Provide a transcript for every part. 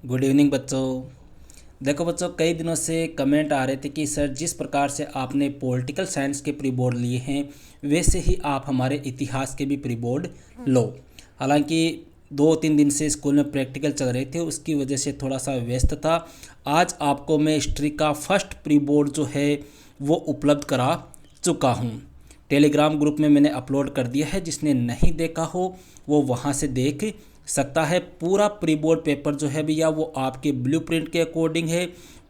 Good evening बच्चों। देखो बच्चों, कई दिनों से कमेंट आ रहे थे कि सर जिस प्रकार से आपने पॉलिटिकल साइंस के प्री बोर्ड लिए हैं वैसे ही आप हमारे इतिहास के भी प्री बोर्ड लो। हालांकि 2-3 दिन से स्कूल में प्रैक्टिकल चल रहे थे, उसकी वजह से थोड़ा सा व्यस्त था। आज आपको मैं हिस्ट्री का फर्स्ट प्री बोर्ड जो है वो उपलब्ध करा चुका हूँ। टेलीग्राम ग्रुप में मैंने अपलोड कर दिया है, जिसने नहीं देखा हो वो वहाँ से देख सकता है। पूरा प्री बोर्ड पेपर जो है भैया वो आपके ब्लूप्रिंट के अकॉर्डिंग है।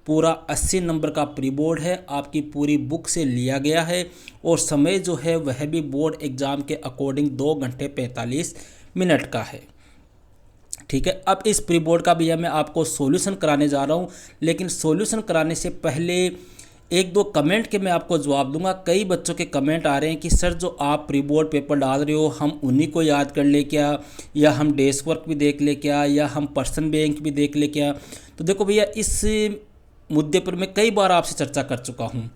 पूरा 80 नंबर का प्री बोर्ड है, आपकी पूरी बुक से लिया गया है और समय जो है वह भी बोर्ड एग्ज़ाम के अकॉर्डिंग 2 घंटे 45 मिनट का है। ठीक है, अब इस प्री बोर्ड का भैया मैं आपको सॉल्यूशन कराने जा रहा हूँ, लेकिन सॉल्यूशन कराने से पहले एक दो कमेंट के मैं आपको जवाब दूंगा। कई बच्चों के कमेंट आ रहे हैं कि सर जो आप प्री बोर्ड पेपर डाल रहे हो हम उन्हीं को याद कर ले क्या, या हम डेस्क वर्क भी देख ले क्या, या हम पर्सन बैंक भी देख ले क्या। तो देखो भैया, इस मुद्दे पर मैं कई बार आपसे चर्चा कर चुका हूँ।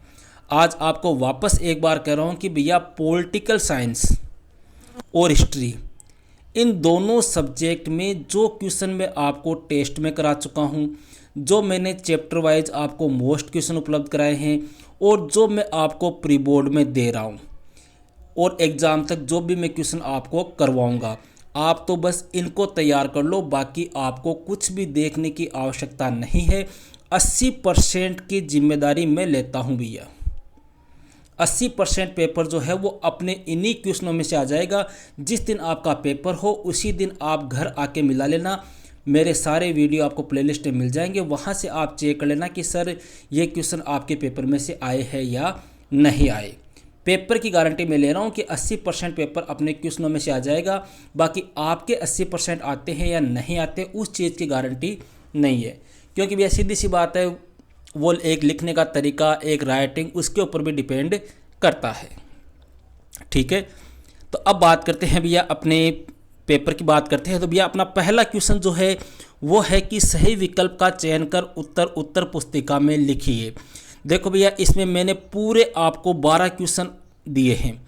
आज आपको वापस एक बार कह रहा हूँ कि भैया पॉलिटिकल साइंस और हिस्ट्री, इन दोनों सब्जेक्ट में जो क्वेश्चन मैं आपको टेस्ट में करा चुका हूँ, जो मैंने चैप्टर वाइज आपको मोस्ट क्वेश्चन उपलब्ध कराए हैं और जो मैं आपको प्री बोर्ड में दे रहा हूँ और एग्ज़ाम तक जो भी मैं क्वेश्चन आपको करवाऊँगा, आप तो बस इनको तैयार कर लो। बाकी आपको कुछ भी देखने की आवश्यकता नहीं है। 80% की जिम्मेदारी मैं लेता हूँ भैया। 80% पेपर जो है वो अपने इन्हीं क्वेश्चनों में से आ जाएगा। जिस दिन आपका पेपर हो उसी दिन आप घर आके मिला लेना। मेरे सारे वीडियो आपको प्लेलिस्ट में मिल जाएंगे, वहाँ से आप चेक कर लेना कि सर ये क्वेश्चन आपके पेपर में से आए हैं या नहीं आए। पेपर की गारंटी मैं ले रहा हूँ कि 80% पेपर अपने क्वेश्चनों में से आ जाएगा। बाकी आपके 80% आते हैं या नहीं आते उस चीज़ की गारंटी नहीं है, क्योंकि भैया सीधी सी बात है, वो एक लिखने का तरीका, एक राइटिंग, उसके ऊपर भी डिपेंड करता है। ठीक है, तो अब बात करते हैं भैया अपने पेपर की बात करते हैं। तो भैया अपना पहला क्वेश्चन जो है वो है कि सही विकल्प का चयन कर उत्तर पुस्तिका में लिखिए। देखो भैया, इसमें मैंने पूरे आपको 12 क्वेश्चन दिए हैं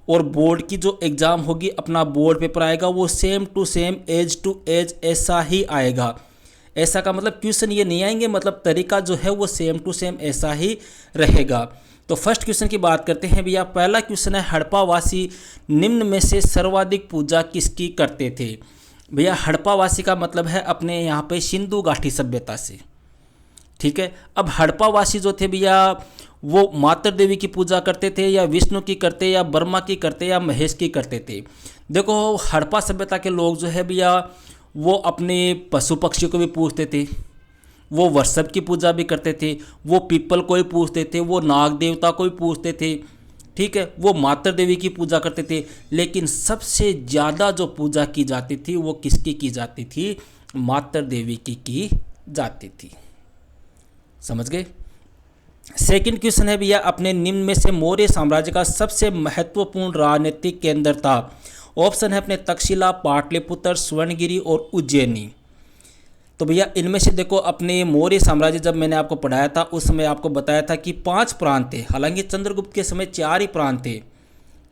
और बोर्ड की जो एग्ज़ाम होगी, अपना बोर्ड पेपर आएगा वो same to same, as to as ऐसा ही आएगा। ऐसा का मतलब क्वेश्चन ये नहीं आएंगे, मतलब तरीका जो है वो सेम टू सेम ऐसा ही रहेगा। तो फर्स्ट क्वेश्चन की बात करते हैं भैया। पहला क्वेश्चन है, हड़प्पावासी निम्न में से सर्वाधिक पूजा किसकी करते थे। भैया हड़प्पावासी का मतलब है अपने यहाँ पे सिंधु घाटी सभ्यता से। ठीक है, अब हड़प्पावासी जो थे भैया वो मातर देवी की पूजा करते थे, या विष्णु की करते, या ब्रह्मा की करते, या महेश की करते थे। देखो हड़प्पा सभ्यता के लोग जो है भैया वो अपने पशु पक्षी को भी पूजते थे, वो वर्षभ की पूजा भी करते थे, वो पीपल को ही पूजते थे, वो नाग देवता को भी पूजते थे। ठीक है, वो मातर देवी की पूजा करते थे। लेकिन सबसे ज़्यादा जो पूजा की जाती थी वो किसकी की जाती थी? मातर देवी की जाती थी। समझ गए? सेकंड क्वेश्चन है भैया, अपने निम्न में से मौर्य साम्राज्य का सबसे महत्वपूर्ण राजनीतिक केंद्र था। ऑप्शन है अपने तक्षशिला, पाटलिपुत्र, स्वर्णगिरी और उज्जैनी। तो भैया इनमें से देखो, अपने मौर्य साम्राज्य जब मैंने आपको पढ़ाया था उस समय आपको बताया था कि 5 प्रांत थे। हालांकि चंद्रगुप्त के समय 4 ही प्रांत थे।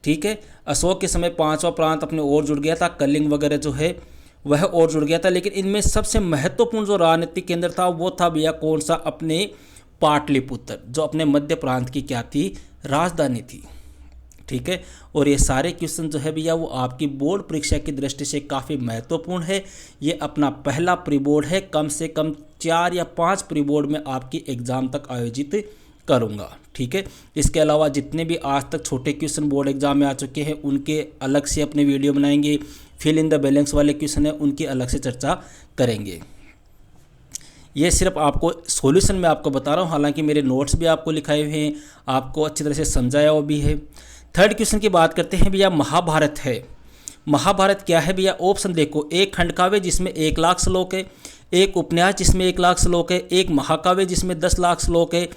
ठीक है, अशोक के समय 5वां प्रांत अपने और जुड़ गया था, कलिंग वगैरह जो है वह और जुड़ गया था। लेकिन इनमें सबसे महत्वपूर्ण जो राजनीतिक केंद्र था वो था भैया कौन सा? अपने पाटलिपुत्र, जो अपने मध्य प्रांत की क्या थी? राजधानी थी। ठीक है, और ये सारे क्वेश्चन जो है भैया वो आपकी बोर्ड परीक्षा की दृष्टि से काफ़ी महत्वपूर्ण है। ये अपना पहला प्री बोर्ड है, कम से कम 4 या 5 प्री बोर्ड में आपकी एग्ज़ाम तक आयोजित करूँगा। ठीक है, इसके अलावा जितने भी आज तक छोटे क्वेश्चन बोर्ड एग्जाम में आ चुके हैं उनके अलग से अपने वीडियो बनाएंगे। फिल इन द बैलेंस वाले क्वेश्चन है उनकी अलग से चर्चा करेंगे। ये सिर्फ आपको सॉल्यूशन में आपको बता रहा हूँ, हालांकि मेरे नोट्स भी आपको लिखाए हुए हैं, आपको अच्छी तरह से समझाया हुआ भी है। थर्ड क्वेश्चन की बात करते हैं भैया, महाभारत है। महाभारत क्या है भैया? ऑप्शन देखो, एक खंडकाव्य जिसमें 1 लाख श्लोक है, एक उपन्यास जिसमें 1 लाख श्लोक है, एक महाकाव्य जिसमें 10 लाख श्लोक है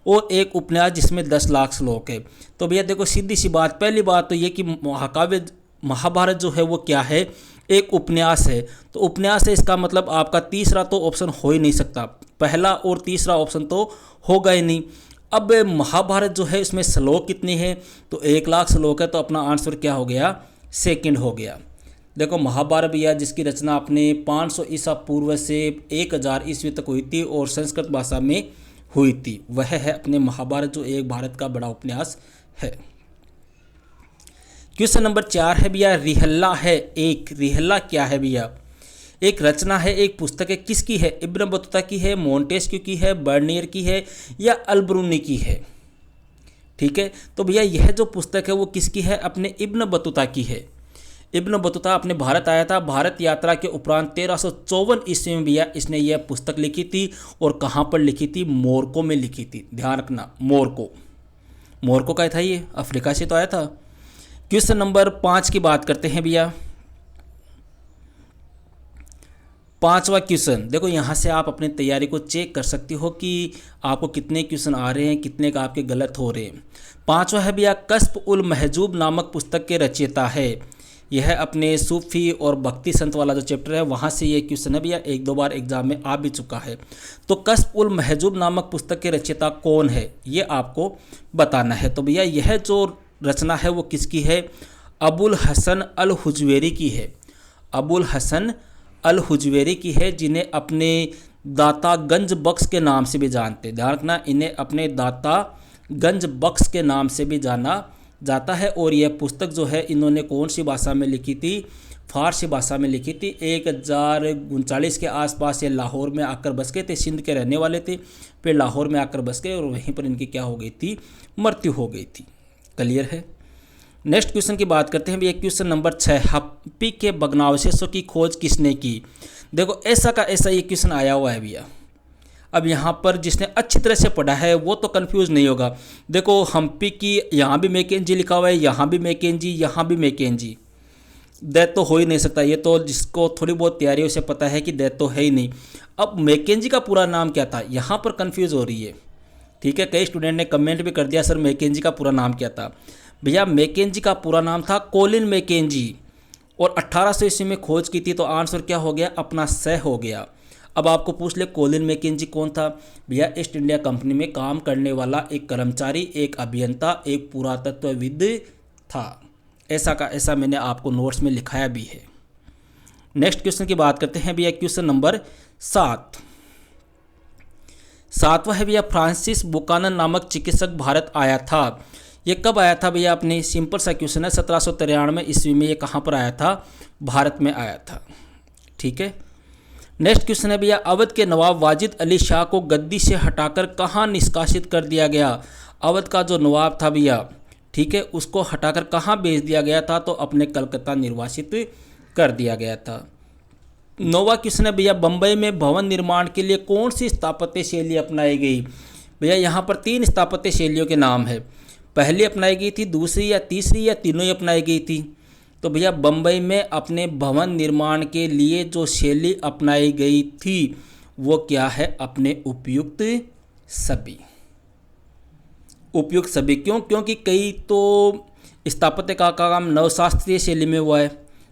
और एक उपन्यास जिसमें 10 लाख श्लोक है। तो भैया देखो सीधी सी बात, पहली बात तो ये कि महाकाव्य महाभारत जो है वो क्या है? एक उपन्यास है। तो उपन्यास है, इसका मतलब आपका तीसरा तो ऑप्शन हो ही नहीं सकता, पहला और तीसरा ऑप्शन तो होगा ही नहीं। अब महाभारत जो है इसमें श्लोक कितने हैं? तो 1 लाख श्लोक है, तो अपना आंसर क्या हो गया? सेकंड हो गया। देखो महाभारत भैया जिसकी रचना अपने 500 ईसा पूर्व से 1000 ईस्वी तक हुई थी और संस्कृत भाषा में हुई थी, वह है अपने महाभारत, जो एक भारत का बड़ा उपन्यास है। क्वेश्चन नंबर 4 है भैया, रिहल्ला है एक, रिहल्ला क्या है भैया? एक रचना है, एक पुस्तक है, किसकी है? इब्न बतूता की है, मोंटेस्क्यू की है, बर्नियर की है या अल्बरूनी की है? ठीक है, तो भैया यह जो पुस्तक है वो किसकी है? अपने इब्न बतूता की है। इब्न बतूता अपने भारत आया था, भारत यात्रा के उपरांत 1354 ईस्वी में भैया इसने यह पुस्तक लिखी थी। और कहाँ पर लिखी थी? मोरक्को में लिखी थी, ध्यान रखना, मोरक्को। मोरक्को का था ये, अफ्रीका से तो आया था। क्वेश्चन नंबर 5 की बात करते हैं भैया। 5वां क्वेश्चन, देखो यहाँ से आप अपनी तैयारी को चेक कर सकते हो कि आपको कितने क्वेश्चन आ रहे हैं, कितने का आपके गलत हो रहे हैं। 5वां है भैया, कश्फ उल महजूब नामक पुस्तक के रचयिता है। यह अपने सूफी और भक्ति संत वाला जो चैप्टर है वहाँ से ये क्वेश्चन है भैया, 1-2 बार एग्जाम में आ भी चुका है। तो कश्फ उल महजूब नामक पुस्तक के रचयिता कौन है, ये आपको बताना है। तो भैया यह जो रचना है वो किसकी है? अबुल हसन अल हुजवेरी की है। अबुल हसन अल हुजवेरी की है, जिन्हें अपने दाता गंज बख्श के नाम से भी जानते, ध्यान रखना, इन्हें अपने दाता गंज बख्श के नाम से भी जाना जाता है। और यह पुस्तक जो है इन्होंने कौन सी भाषा में लिखी थी? फारसी भाषा में लिखी थी। 1039 के आसपास ये लाहौर में आकर बस गए थे, सिंध के रहने वाले थे, फिर लाहौर में आकर बस गए और वहीं पर इनकी क्या हो गई थी? मृत्यु हो गई थी। क्लियर है? नेक्स्ट क्वेश्चन की बात करते हैं भैया, क्वेश्चन नंबर 6, हप्पी के भग्नावशेषों की खोज किसने की? देखो ऐसा का ऐसा ये क्वेश्चन आया हुआ है भैया। अब यहाँ पर जिसने अच्छी तरह से पढ़ा है वो तो कंफ्यूज नहीं होगा। देखो हम्पी की यहाँ भी मैकेंजी लिखा हुआ है, यहाँ भी मैकेंजी, यहाँ भी मैकेंजी। दैट तो हो ही नहीं सकता, ये तो जिसको थोड़ी बहुत तैयारी उसे पता है कि दैट तो है ही नहीं। अब मैकेंजी का पूरा नाम क्या था, यहाँ पर कन्फ्यूज़ हो रही है। ठीक है, कई स्टूडेंट ने कमेंट भी कर दिया सर मैकेंजी का पूरा नाम क्या था। भैया मैकेंजी का पूरा नाम था कोलिन मैकेंजी, और 1800 ईस्वी में खोज की थी। तो आंसर क्या हो गया? अपना सह हो गया। अब आपको पूछ ले कोलिन मैकेंजी कौन था? भैया ईस्ट इंडिया कंपनी में काम करने वाला एक कर्मचारी, एक अभियंता, एक पुरातत्वविद था। ऐसा का ऐसा मैंने आपको नोट्स में लिखाया भी है। नेक्स्ट क्वेश्चन की बात करते हैं भैया, क्वेश्चन नंबर 7। 7वां है भैया, फ्रांसिस बुकानन नामक चिकित्सक भारत आया था। ये कब आया था भैया? अपने सिंपल सा क्वेश्चन है, 1793 ईस्वी में ये कहाँ पर आया था? भारत में आया था। ठीक है, नेक्स्ट क्वेश्चन है भैया, अवध के नवाब वाजिद अली शाह को गद्दी से हटाकर कहाँ निष्कासित कर दिया गया? अवध का जो नवाब था भैया, ठीक है, उसको हटाकर कहाँ भेज दिया गया था? तो अपने कलकत्ता निर्वासित कर दिया गया था। 9वां क्वेश्चन है भैया, बम्बई में भवन निर्माण के लिए कौन सी स्थापत्य शैली अपनाई गई? भैया यहाँ पर 3 स्थापत्य शैलियों के नाम है। पहली अपनाई गई थी, दूसरी या तीसरी या तीनों ही अपनाई गई थी? तो भैया बम्बई में अपने भवन निर्माण के लिए जो शैली अपनाई गई थी वो क्या है? अपने उपयुक्त सभी। उपयुक्त सभी क्यों? क्योंकि कई तो स्थापत्य का काम नवशास्त्रीय शैली में हुआ है,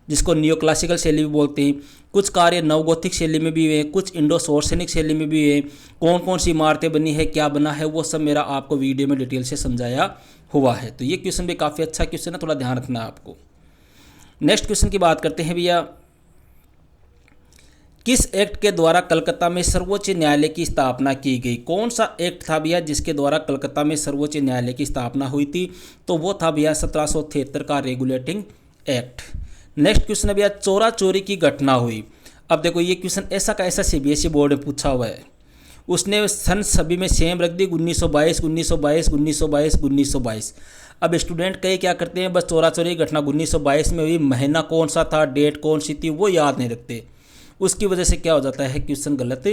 जिसको नियो क्लासिकल शैली भी बोलते हैं। कुछ कार्य नवगोथिक शैली में भी हुए, कुछ इंडो सोर्सेनिक शैली में भी हुए। कौन कौन सी इमारतें बनी है, क्या बना है, वो सब मेरा आपको वीडियो में डिटेल से समझाया हुआ है। तो ये क्वेश्चन भी काफ़ी अच्छा क्वेश्चन है, थोड़ा ध्यान रखना है आपको। नेक्स्ट क्वेश्चन की बात करते हैं भैया, किस एक्ट के द्वारा कलकत्ता में सर्वोच्च न्यायालय की स्थापना की गई? कौन सा एक्ट था भैया जिसके द्वारा कलकत्ता में सर्वोच्च न्यायालय की स्थापना हुई थी? तो वो था भैया 1773 का रेगुलेटिंग एक्ट। नेक्स्ट क्वेश्चन है भैया, चोरा चोरी की घटना हुई। अब देखो ये क्वेश्चन ऐसा का ऐसा सीबीएसई बोर्ड में पूछा हुआ है। उसने सन सभी में सेम रख दी, 1922 1922 1922 1922। अब स्टूडेंट कई क्या करते हैं, बस चोरा चोरी की घटना 1922 में हुई, महीना कौन सा था, डेट कौन सी थी, वो याद नहीं रखते। उसकी वजह से क्या हो जाता है, क्वेश्चन गलत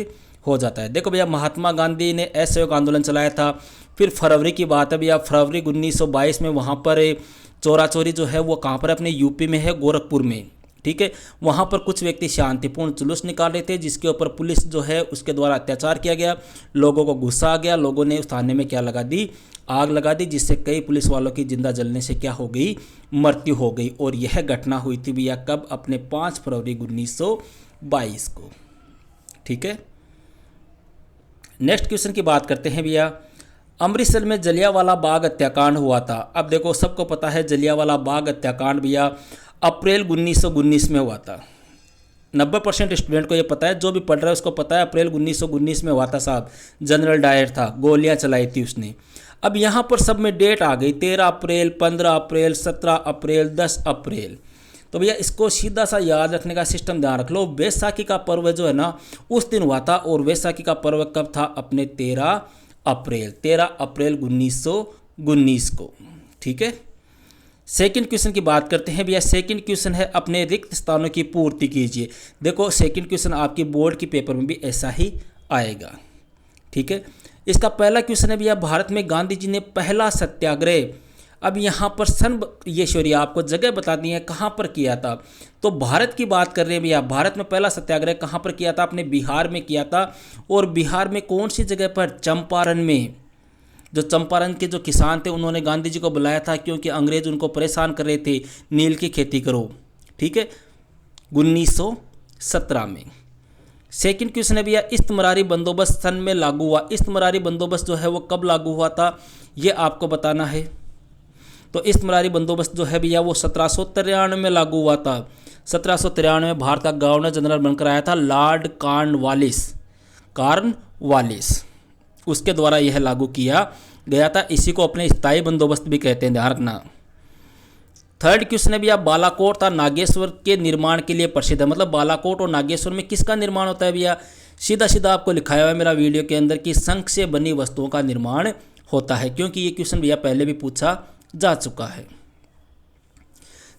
हो जाता है। देखो भैया महात्मा गांधी ने असहयोग आंदोलन चलाया था। फिर फरवरी की बात है भैया, फरवरी 1922 में वहाँ पर चोरा चोरी जो है वो कहाँ पर अपने यूपी में है, गोरखपुर में। ठीक है, वहाँ पर कुछ व्यक्ति शांतिपूर्ण जुलूस निकाल रहे थे, जिसके ऊपर पुलिस जो है उसके द्वारा अत्याचार किया गया। लोगों को गुस्सा आ गया, लोगों ने उस थाने में क्या लगा दी, आग लगा दी, जिससे कई पुलिस वालों की जिंदा जलने से क्या हो गई, मृत्यु हो गई। और यह घटना हुई थी भैया कब, अपने 5 फरवरी 1922 को। ठीक है, नेक्स्ट क्वेश्चन की बात करते हैं भैया, अमृतसर में जलियांवाला बाग हत्याकांड हुआ था। अब देखो सबको पता है जलियांवाला बाग हत्याकांड भैया अप्रैल 1919 में हुआ था। 90% स्टूडेंट को ये पता है, जो भी पढ़ रहा है उसको पता है अप्रैल 1919 में हुआ था साहब। जनरल डायर था, गोलियां चलाई थी उसने। अब यहाँ पर सब में डेट आ गई, 13 अप्रैल, 15 अप्रैल, 17 अप्रैल, 10 अप्रैल। तो भैया इसको सीधा सा याद रखने का सिस्टम ध्यान रख लो। वैसाखी का पर्व जो है ना उस दिन हुआ था, और वैसाखी का पर्व कब था? अपने 13 अप्रैल 1919 को। ठीक है। सेकंड क्वेश्चन की बात करते हैं भैया। सेकंड क्वेश्चन है अपने रिक्त स्थानों की पूर्ति कीजिए। देखो सेकंड क्वेश्चन आपकी बोर्ड की पेपर में भी ऐसा ही आएगा। ठीक है। इसका पहला क्वेश्चन है भैया, भारत में गांधी जी ने पहला सत्याग्रह, अब यहाँ पर आपको जगह बता दी है कहाँ पर किया था। तो भारत की बात कर रहे हैं भैया। भारत में पहला सत्याग्रह कहाँ पर किया था? अपने बिहार में किया था। और बिहार में कौन सी जगह पर? चंपारण में। जो चंपारण के जो किसान थे उन्होंने गांधी जी को बुलाया था, क्योंकि अंग्रेज उनको परेशान कर रहे थे, नील की खेती करो। ठीक है, 1917 में। सेकंड क्वेश्चन है भैया, इस्तमरारी बंदोबस्त सन में लागू हुआ। इस्तमरारी बंदोबस्त जो है वो कब लागू हुआ था, ये आपको बताना है। तो इस्तमरारी बंदोबस्त जो है भैया वो 1793 में लागू हुआ था। 1793 में भारत का गवर्नर जनरल बनकर आया था लॉर्ड कॉर्नवालिस, उसके द्वारा यह लागू किया गया था। इसी को अपने स्थायी बंदोबस्त भी कहते हैं, ध्यान रखना। थर्ड क्वेश्चन है भैया, बालाकोट था नागेश्वर के निर्माण के लिए प्रसिद्ध है। मतलब बालाकोट और नागेश्वर में किसका निर्माण होता है भैया? सीधा सीधा आपको लिखाया हुआ है मेरा वीडियो के अंदर कि शंख से बनी वस्तुओं का निर्माण होता है, क्योंकि ये क्वेश्चन भैया पहले भी पूछा जा चुका है।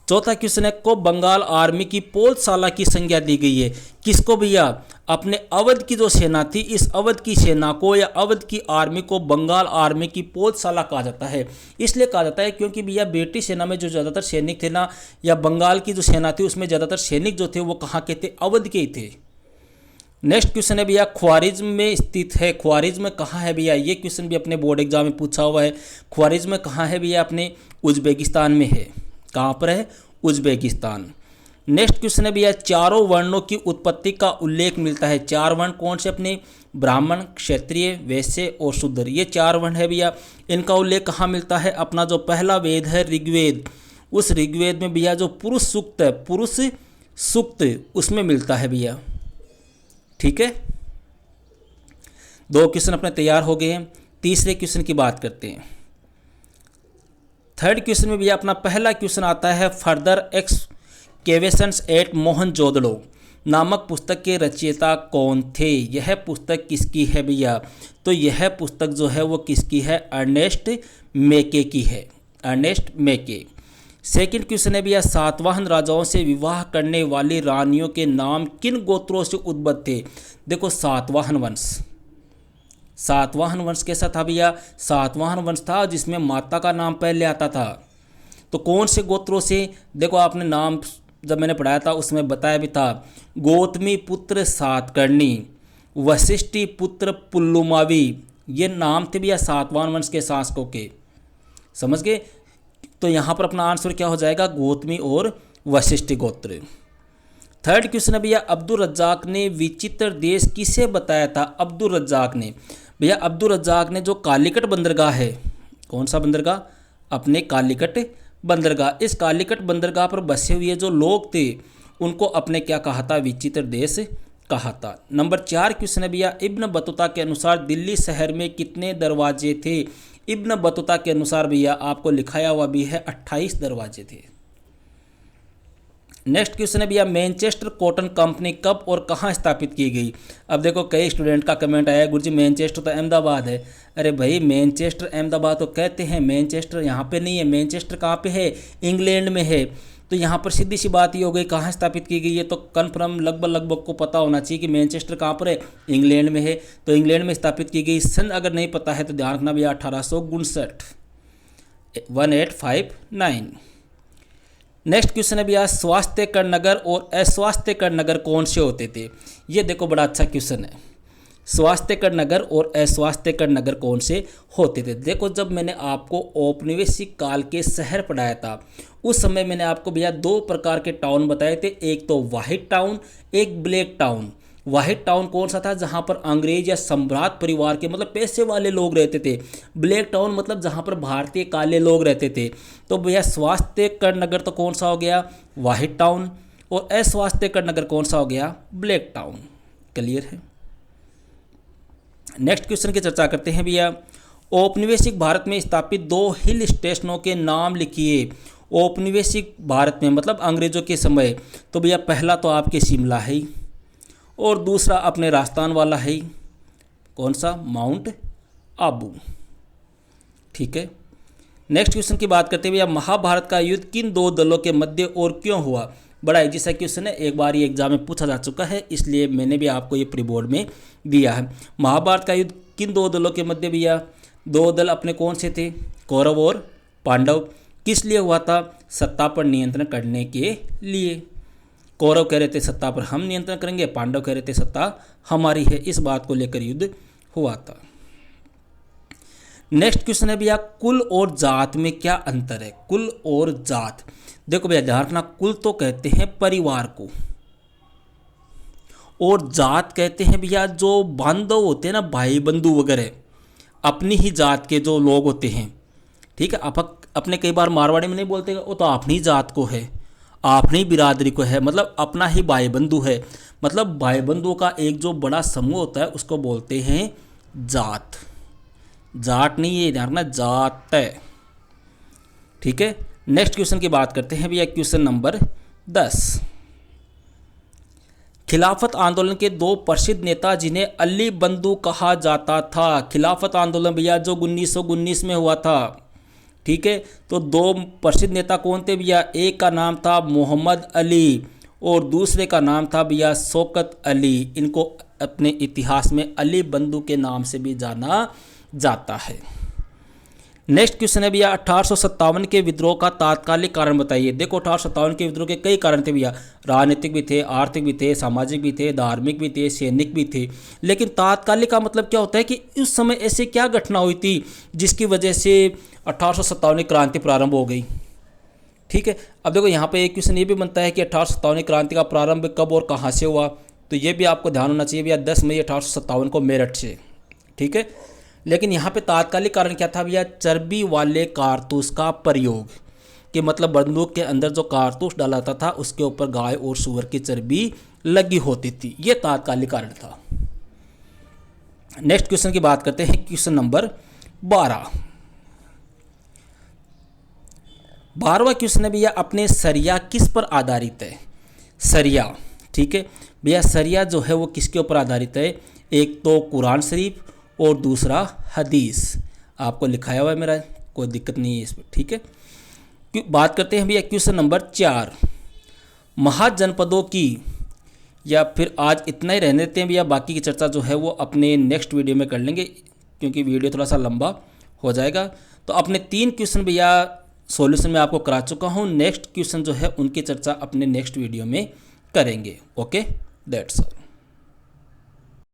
चौथा क्वेश्चन है, को बंगाल आर्मी की पोलशाला की संज्ञा दी गई है। किसको भैया? अपने अवध की जो सेना थी, इस अवध की सेना को या अवध की आर्मी को बंगाल आर्मी की पोलशाला कहा जाता है। इसलिए कहा जाता है क्योंकि भैया ब्रिटिश सेना में जो ज़्यादातर सैनिक थे ना, या बंगाल की जो सेना थी उसमें ज़्यादातर सैनिक जो थे वो कहाँ के थे? अवध के ही थे। नेक्स्ट क्वेश्चन है भैया, ख्वारिज्म में स्थित है। ख्वारिज्म कहाँ है भैया? ये क्वेश्चन भी अपने बोर्ड एग्जाम में पूछा हुआ है। ख्वारिज्म कहाँ है भैया? अपने उज्बेकिस्तान में है। कहाँ पर है? उज्बेकिस्तान। नेक्स्ट क्वेश्चन है भैया, चारों वर्णों की उत्पत्ति का उल्लेख मिलता है। चार वर्ण कौन से? अपने ब्राह्मण, क्षत्रिय, वैश्य और शूद्र, ये चार वर्ण है भैया। इनका उल्लेख कहाँ मिलता है? अपना जो पहला वेद है ऋग्वेद, उस ऋग्वेद में भैया जो पुरुष सूक्त है, पुरुष सूक्त, उसमें मिलता है भैया। ठीक है, दो क्वेश्चन अपने तैयार हो गए हैं। तीसरे क्वेश्चन की बात करते हैं। थर्ड क्वेश्चन में भैया अपना पहला क्वेश्चन आता है, फर्दर एक्सकेवेशंस एट मोहनजोदड़ो नामक पुस्तक के रचयिता कौन थे? यह पुस्तक किसकी है भैया? तो यह पुस्तक जो है वो किसकी है? अर्नेस्ट मेके की है। अर्नेस्ट मेके। सेकंड क्वेश्चन है भैया, सातवाहन राजाओं से विवाह करने वाली रानियों के नाम किन गोत्रों से उद्भव थे? देखो सातवाहन वंश, सातवाहन वंश कैसा था भैया? सातवाहन वंश था जिसमें माता का नाम पहले आता था। तो कौन से गोत्रों से? देखो आपने नाम जब मैंने पढ़ाया था उसमें बताया भी था, गौतमी पुत्र सातकर्णी, वशिष्ठी पुत्र पुल्लुमावी, ये नाम थे भैया सातवाहन वंश के शासकों के। समझ गए? तो यहाँ पर अपना आंसर क्या हो जाएगा? गौतमी और वशिष्ठ गोत्र। थर्ड क्वेश्चन है भैया, अब्दुल रज्जाक ने विचित्र देश किसे बताया था? अब्दुल रज्जाक ने भैया, अब्दुल रज्जाक ने जो कालीकट बंदरगाह है, कौन सा बंदरगाह? अपने कालीकट बंदरगाह। इस कालीकट बंदरगाह पर बसे हुए जो लोग थे उनको अपने क्या कहा था? विचित्र देश कहा था। नंबर 4 क्वेश्चन है भैया, इब्न बतूता के अनुसार दिल्ली शहर में कितने दरवाजे थे? इब्न बतूता के अनुसार भैया आपको लिखाया हुआ भी है 28 दरवाजे थे। नेक्स्ट क्वेश्चन है भैया, मैनचेस्टर कॉटन कंपनी कब और कहाँ स्थापित की गई? अब देखो कई स्टूडेंट का कमेंट आया, गुरुजी मैनचेस्टर तो अहमदाबाद है। अरे भाई मैनचेस्टर अहमदाबाद तो कहते हैं, मैनचेस्टर यहाँ पे नहीं है। मैनचेस्टर कहाँ पे है? इंग्लैंड में है। तो यहाँ पर सीधी सी बात ये हो गई, कहाँ स्थापित की गई है? तो कन्फर्म लगभग को पता होना चाहिए कि मैनचेस्टर कहाँ पर है? इंग्लैंड में है। तो इंग्लैंड में स्थापित की गई। सन अगर नहीं पता है तो ध्यान रखना भैया 1859, 1859। नेक्स्ट क्वेश्चन है भैया, स्वास्थ्य कर नगर और अस्वास्थ्य कर नगर कौन से होते थे? ये देखो बड़ा अच्छा क्वेश्चन है। स्वास्थ्य कर नगर और अस्वास्थ्य कर नगर कौन से होते थे? देखो जब मैंने आपको औपनिवेशिक काल के शहर पढ़ाया था उस समय मैंने आपको भैया 2 प्रकार के टाउन बताए थे, एक तो वाइट टाउन, एक ब्लैक टाउन। व्हाइट टाउन कौन सा था, जहाँ पर अंग्रेज या सम्राट परिवार के मतलब पैसे वाले लोग रहते थे। ब्लैक टाउन मतलब जहाँ पर भारतीय काले लोग रहते थे। तो भैया स्वास्थ्यकर नगर तो कौन सा हो गया, व्हाइट टाउन, और अस्वास्थ्यकर नगर कौन सा हो गया, ब्लैक टाउन। क्लियर है। नेक्स्ट क्वेश्चन की चर्चा करते हैं भैया। औपनिवेशिक भारत में स्थापित 2 हिल स्टेशनों के नाम लिखिए। औपनिवेशिक भारत में मतलब अंग्रेजों के समय, तो भैया पहला तो आपके शिमला है और दूसरा अपने राजस्थान वाला है, कौन सा, माउंट आबू। ठीक है। नेक्स्ट क्वेश्चन की बात करते हैं भैया। महाभारत का युद्ध किन 2 दलों के मध्य और क्यों हुआ। बड़ा इजी सा क्वेश्चन है, एक बार ये एग्जाम में पूछा जा चुका है, इसलिए मैंने भी आपको ये प्री बोर्ड में दिया है। महाभारत का युद्ध किन 2 दलों के मध्य भैया, 2 दल अपने कौन से थे, कौरव और पांडव। किस लिए हुआ था, सत्ता पर नियंत्रण करने के लिए। कौरव कह रहे थे सत्ता पर हम नियंत्रण करेंगे, पांडव कह रहे थे सत्ता हमारी है, इस बात को लेकर युद्ध हुआ था। नेक्स्ट क्वेश्चन है भैया, कुल और जात में क्या अंतर है। कुल और जात, देखो भैया ध्यान रखना, कुल तो कहते हैं परिवार को, और जात कहते हैं भैया जो बांधव होते हैं ना, भाई बंधु वगैरह, अपनी ही जात के जो लोग होते हैं। ठीक है। अपने कई बार मारवाड़ी में नहीं बोलते, वो तो अपनी जात को है, अपनी बिरादरी को है, मतलब अपना ही भाई बंधु है। मतलब भाई बंधुओं का एक जो बड़ा समूह होता है उसको बोलते हैं जात। जाट नहीं है, ध्यान रखना, जात है। ठीक है। नेक्स्ट क्वेश्चन की बात करते हैं भैया, क्वेश्चन नंबर 10। खिलाफत आंदोलन के 2 प्रसिद्ध नेता जिन्हें अली बंधु कहा जाता था। खिलाफत आंदोलन भैया जो 1919 में हुआ था। ठीक है। तो 2 प्रसिद्ध नेता कौन थे भैया, एक का नाम था मोहम्मद अली और दूसरे का नाम था भैया शौकत अली। इनको अपने इतिहास में अली बंधु के नाम से भी जाना जाता है। नेक्स्ट क्वेश्चन है भैया, 1857 के विद्रोह का तात्कालिक कारण बताइए। देखो 1857 के विद्रोह के कई कारण थे भैया, राजनीतिक भी थे, आर्थिक भी थे, सामाजिक भी थे, धार्मिक भी थे, सैनिक भी थे। लेकिन तात्कालिक का मतलब क्या होता है कि उस समय ऐसे क्या घटना हुई थी जिसकी वजह से 1857 की क्रांति प्रारंभ हो गई। ठीक है। अब देखो यहाँ पे एक क्वेश्चन ये भी बनता है कि 1857 क्रांति का प्रारंभ कब और कहाँ से हुआ, तो ये भी आपको ध्यान होना चाहिए भैया, 10 मई 1857 को मेरठ से। ठीक है। लेकिन यहाँ पे तात्कालिक कारण क्या था भैया, चर्बी वाले कारतूस का प्रयोग, कि मतलब बंदूक के अंदर जो कारतूस डाला था उसके ऊपर गाय और सूअर की चर्बी लगी होती थी, ये तात्कालिक कारण था। नेक्स्ट क्वेश्चन की बात करते हैं, क्वेश्चन नंबर 12। 12वां क्वेश्चन है भैया, अपने सरिया किस पर आधारित है। सरिया, ठीक है भैया, सरिया जो है वो किसके ऊपर आधारित है, एक तो कुरान शरीफ और दूसरा हदीस। आपको लिखाया हुआ है मेरा, कोई दिक्कत नहीं है इसमें। ठीक है। बात करते हैं भैया क्वेश्चन नंबर 4। महाजनपदों की, या फिर आज इतना ही रहने देते हैं भैया, बाकी की चर्चा जो है वो अपने नेक्स्ट वीडियो में कर लेंगे क्योंकि वीडियो थोड़ा सा लंबा हो जाएगा। तो अपने 3 क्वेश्चन भैया सॉल्यूशन में आपको करा चुका हूँ। नेक्स्ट क्वेश्चन जो है उनकी चर्चा अपने नेक्स्ट वीडियो में करेंगे। Okay, that's all.